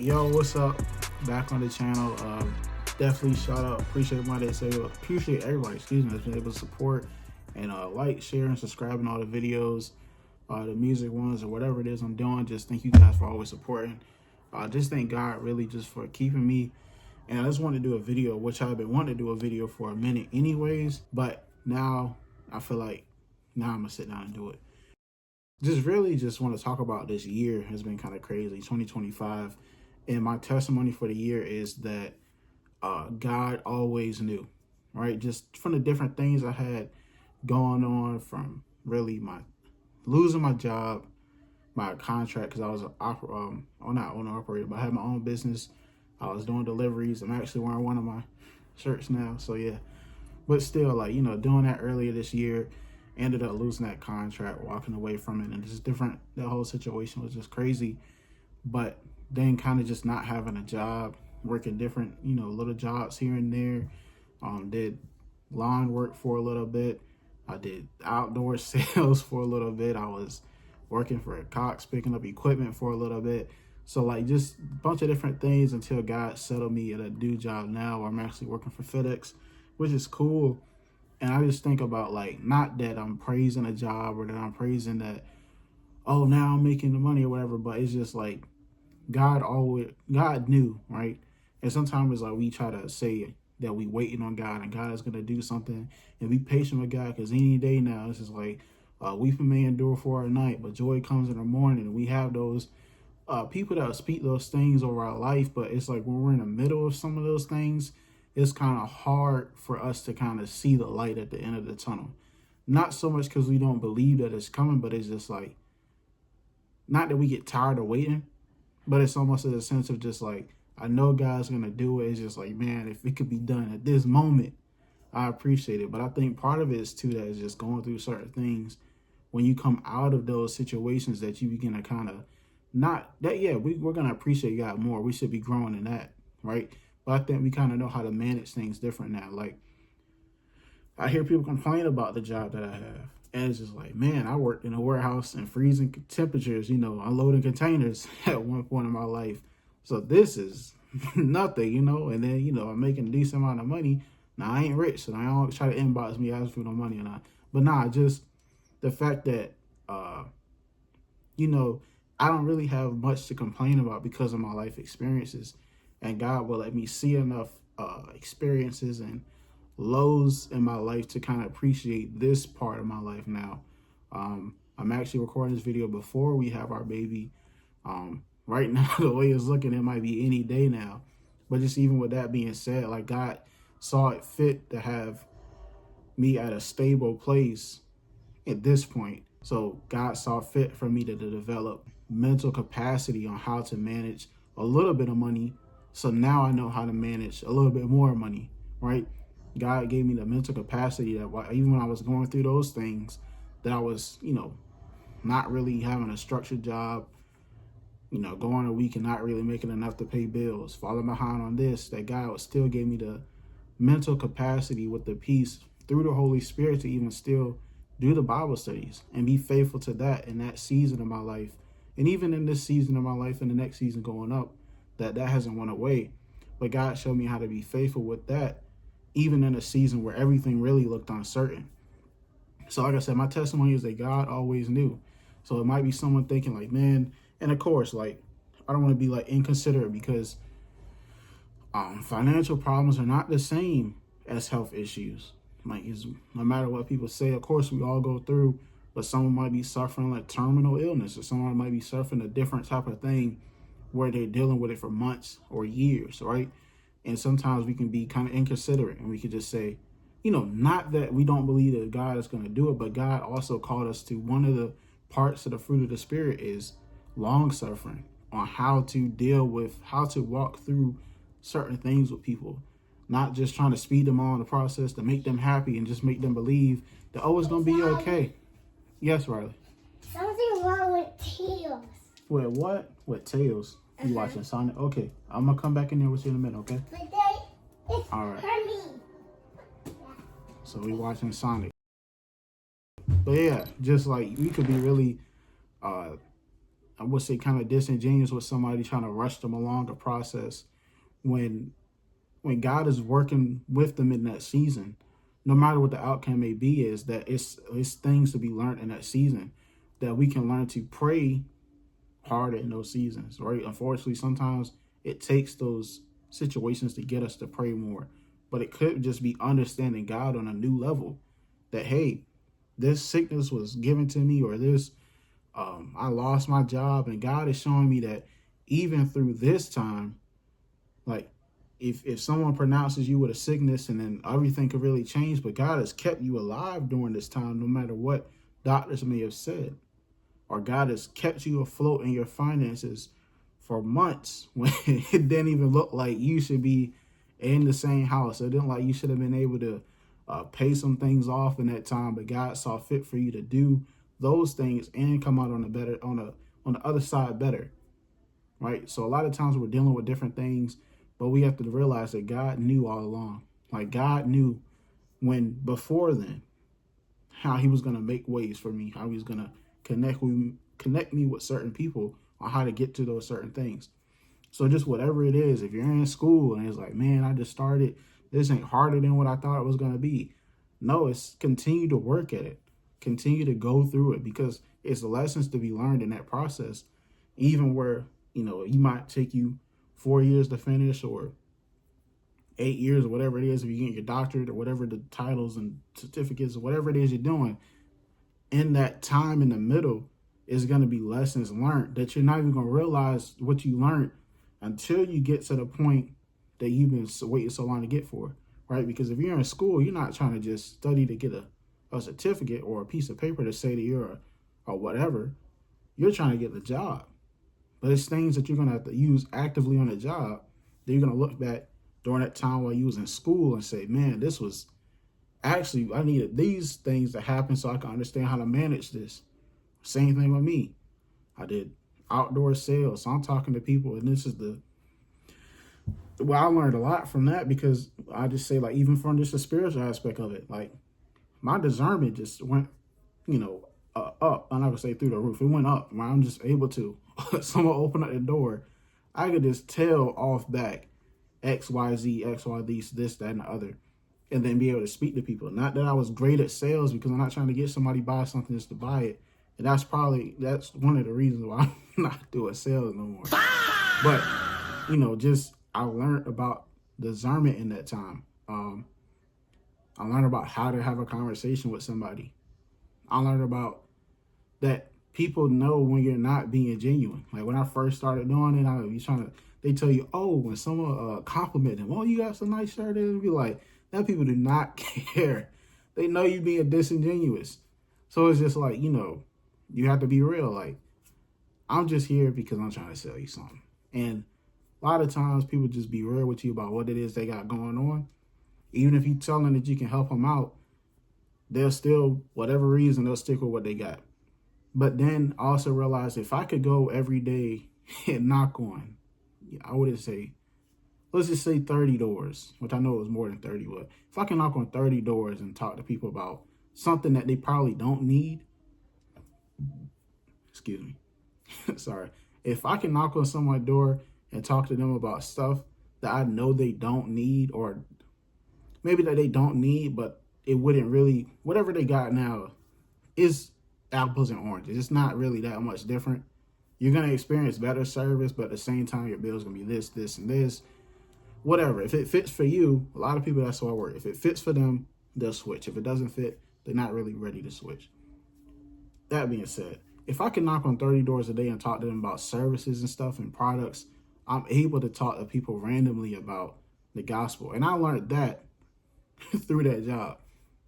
Yo, what's up? Back on the channel. Definitely shout out. Appreciate appreciate everybody. Excuse me, that's been able to support and like, share, and subscribe on all the videos, the music ones or whatever it is I'm doing. Just thank you guys for always supporting. Just thank God really just for keeping me. And I just wanted to do a video, which I've been wanting to do a video for a minute, anyways. But now I feel like now I'm gonna sit down and do it. Just want to talk about this year has been kind of crazy, 2025. And my testimony for the year is that God always knew, right? Just from the different things I had going on, from really my losing my job, my contract, because I was not owner operator, but I had my own business. I was doing deliveries. I'm actually wearing one of my shirts now. So yeah, but still, like, doing that earlier this year, ended up losing that contract, walking away from it, and just different. That whole situation was just crazy. But then kind of just not having a job, working different, little jobs here and there. Did lawn work for a little bit. I did outdoor sales for a little bit. I was working for Cox, picking up equipment for a little bit. So like just a bunch of different things until God settled me at a new job now where I'm actually working for FedEx, which is cool. And I just think about, like, not that I'm praising a job or that I'm praising that, oh, now I'm making the money or whatever, but it's just like God knew, right? And sometimes it's like we try to say that we waiting on God and God is going to do something, and be patient with God, because any day now it's just like weeping may endure for a night, but joy comes in the morning. And we have those people that speak those things over our life, but it's like when we're in the middle of some of those things, it's kind of hard for us to kind of see the light at the end of the tunnel. Not so much because we don't believe that it's coming, but it's just like, not that we get tired of waiting, but it's almost in a sense of just like, I know God's going to do it. It's just like, man, if it could be done at this moment, I appreciate it. But I think part of it is too, that is just going through certain things. When you come out of those situations, that you begin to kind of not that, yeah, we're going to appreciate God more. We should be growing in that, right? But I think we kind of know how to manage things different now. Like, I hear people complain about the job that I have. And it's just like, man, I worked in a warehouse in freezing temperatures, unloading containers at one point in my life. So this is nothing, and then, I'm making a decent amount of money. Now, I ain't rich, so I don't try to inbox me asking for no money or not. But nah, just the fact that, I don't really have much to complain about because of my life experiences. And God will let me see enough experiences and lows in my life to kind of appreciate this part of my life now. I'm actually recording this video before we have our baby. Right now, the way it's looking, it might be any day now. But just even with that being said, like, God saw it fit to have me at a stable place at this point. So God saw fit for me to develop mental capacity on how to manage a little bit of money. So now I know how to manage a little bit more money, right? God gave me the mental capacity that even when I was going through those things, that I was, not really having a structured job, going a week and not really making enough to pay bills, falling behind on this, that God still gave me the mental capacity with the peace through the Holy Spirit to even still do the Bible studies and be faithful to that in that season of my life. And even in this season of my life and the next season going up, that hasn't went away. But God showed me how to be faithful with that, even in a season where everything really looked uncertain. So like I said, my testimony is that God always knew. So it might be someone thinking like, man, and of course, like, I don't want to be like inconsiderate, because financial problems are not the same as health issues. Like, no matter what people say, of course we all go through, but someone might be suffering like terminal illness, or someone might be suffering a different type of thing where they're dealing with it for months or years, right? And sometimes we can be kind of inconsiderate, and we could just say, not that we don't believe that God is going to do it, but God also called us to, one of the parts of the fruit of the Spirit is long suffering, on how to deal with, how to walk through certain things with people, not just trying to speed them on the process to make them happy and just make them believe that, oh, it's going to be okay. Yes, Riley? Something wrong with Tails. With what? With Tails? You watching Sonic? Okay, I'm going to come back in there with you in a minute, okay? But then it's all right. Hermie. So we watching Sonic. But yeah, just like we could be really I would say, kind of disingenuous with somebody trying to rush them along a process when God is working with them in that season, no matter what the outcome may be, is that it's things to be learned in that season, that we can learn to pray harder in those seasons, right? Unfortunately, sometimes it takes those situations to get us to pray more, but it could just be understanding God on a new level, that, hey, this sickness was given to me, or this, I lost my job, and God is showing me that even through this time, like, if someone pronounces you with a sickness and then everything could really change, but God has kept you alive during this time, no matter what doctors may have said, or God has kept you afloat in your finances for months when it didn't even look like you should be in the same house. It didn't like you should have been able to pay some things off in that time, but God saw fit for you to do those things and come out on the other side better, right? So a lot of times we're dealing with different things, but we have to realize that God knew all along. Like, God knew before then how he was going to make ways for me, how he was going to connect me with certain people on how to get to those certain things. So just whatever it is, if you're in school and it's like, man, I just started, this ain't harder than what I thought it was going to be. No, it's continue to work at it. Continue to go through it, because it's lessons to be learned in that process, even where, you might take you 4 years to finish, or 8 years, or whatever it is, if you get your doctorate or whatever the titles and certificates or whatever it is you're doing. In that time in the middle is going to be lessons learned that you're not even going to realize what you learned until you get to the point that you've been waiting so long to get for, right? Because if you're in school, you're not trying to just study to get a certificate or a piece of paper to say that you're or whatever. You're trying to get the job. But it's things that you're going to have to use actively on the job that you're going to look back during that time while you was in school and say, man, this was actually, I needed these things to happen so I can understand how to manage this. Same thing with me. I did outdoor sales. So I'm talking to people, and this is I learned a lot from that, because I just say, like, even from just the spiritual aspect of it, like, my discernment just went, up. I'm not gonna say through the roof. It went up, where I'm just able to, someone open up the door, I could just tell off back XYZ, this, that, and the other, and then be able to speak to people. Not that I was great at sales, because I'm not trying to get somebody to buy something just to buy it. And that's one of the reasons why I'm not doing sales no more. But, just I learned about discernment in that time. I learned about how to have a conversation with somebody. I learned about that people know when you're not being genuine. Like, when I first started doing it, they tell you, oh, when someone compliment them, oh, you got some nice shirt, and be like, that people do not care. They know you being disingenuous. So it's just like, you have to be real. Like, I'm just here because I'm trying to sell you something. And a lot of times people just be real with you about what it is they got going on. Even if you tell them that you can help them out, they'll still, whatever reason, they'll stick with what they got. But then also realize, if I could go every day and knock on, I wouldn't say, let's just say 30 doors, which I know it was more than 30, but if I can knock on 30 doors and talk to people about something that they probably don't need, excuse me, sorry. If I can knock on someone's door and talk to them about stuff that I know they don't need, or maybe that they don't need, but it wouldn't really, whatever they got now is apples and oranges. It's not really that much different. You're going to experience better service, but at the same time, your bill's going to be this, and this. Whatever. If it fits for you, a lot of people, that's how I work. If it fits for them, they'll switch. If it doesn't fit, they're not really ready to switch. That being said, if I can knock on 30 doors a day and talk to them about services and stuff and products, I'm able to talk to people randomly about the gospel. And I learned that through that job.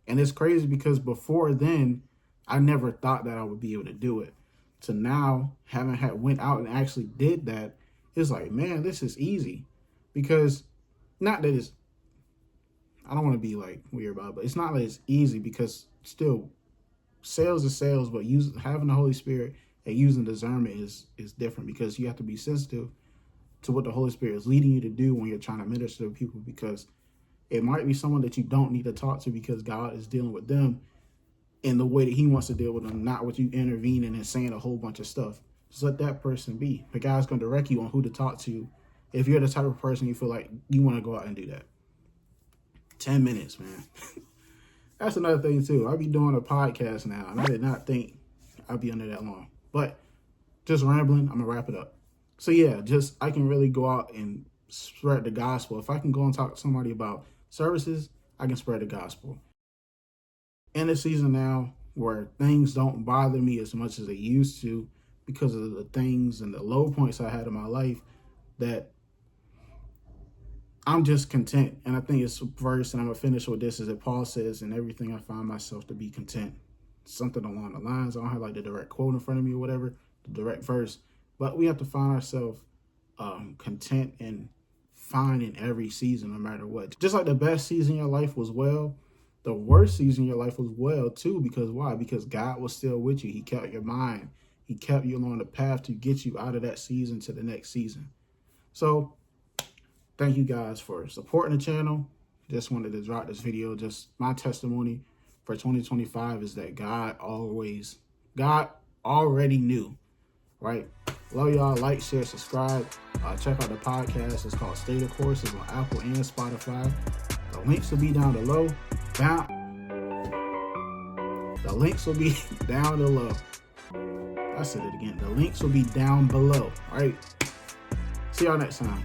And it's crazy, because before then, I never thought that I would be able to do it. So now, having went out and actually did that, it's like, man, this is easy. Because not that it's, I don't want to be like weird about it, but it's not that it's easy, because still sales is sales, but having the Holy Spirit and using discernment is different, because you have to be sensitive to what the Holy Spirit is leading you to do when you're trying to minister to people, because it might be someone that you don't need to talk to, because God is dealing with them in the way that he wants to deal with them, not with you intervening and saying a whole bunch of stuff Just let that person be. The guy's going to direct you on who to talk to if you're the type of person you feel like you want to go out and do that. 10 minutes, man. That's another thing, too. I'll be doing a podcast now, and I did not think I'd be under that long. But just rambling, I'm going to wrap it up. So, yeah, just I can really go out and spread the gospel. If I can go and talk to somebody about services, I can spread the gospel. In a season now where things don't bother me as much as they used to because of the things and the low points I had in my life, that I'm just content. And I think it's a verse, and I'm going to finish with this, is that Paul says, in everything I find myself to be content. Something along the lines. I don't have like the direct quote in front of me or whatever, the direct verse. But we have to find ourselves content and fine in every season, no matter what. Just like the best season in your life was well, the worst season in your life was well too. Because why? Because God was still with you. He kept your mind. He kept you along the path to get you out of that season to the next season. So thank you guys for supporting the channel. Just wanted to drop this video. Just my testimony for 2025 is that God already knew, right? Love y'all. Like, share, subscribe. Check out the podcast. It's called Stay the Course. It's on Apple and Spotify. The links will be down below. The links will be down below. I said it again. The links will be down below. All right. See y'all next time.